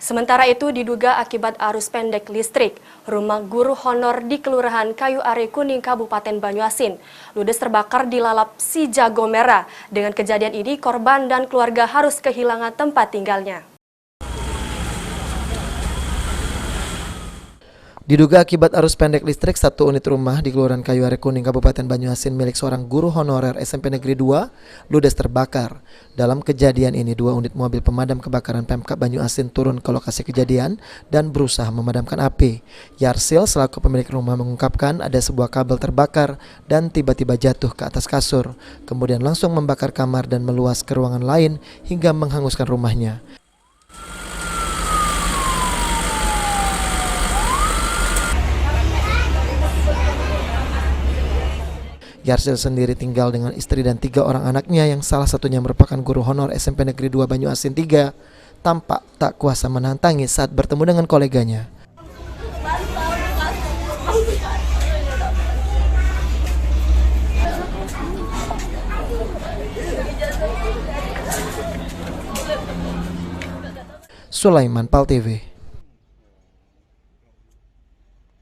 Sementara itu diduga akibat arus pendek listrik, rumah guru honor di Kelurahan Kayu Are Kuning, Kabupaten Banyuasin, ludes terbakar di lalap si jago merah. Dengan kejadian ini, korban dan keluarga harus kehilangan tempat tinggalnya. Diduga akibat arus pendek listrik, satu unit rumah di Kelurahan Kayu Are Kuning, Kabupaten Banyuasin milik seorang guru honorer SMP Negeri 2 ludes terbakar. Dalam kejadian ini, 2 unit mobil pemadam kebakaran Pemkab Banyuasin turun ke lokasi kejadian dan berusaha memadamkan api. Yarsil selaku pemilik rumah mengungkapkan ada sebuah kabel terbakar dan tiba-tiba jatuh ke atas kasur. Kemudian langsung membakar kamar dan meluas ke ruangan lain hingga menghanguskan rumahnya. Yarsil sendiri tinggal dengan istri dan 3 orang anaknya yang salah satunya merupakan guru honor SMP Negeri 2 Banyuasin 3, tampak tak kuasa menahan tangis saat bertemu dengan koleganya. Sulaiman, PAL TV.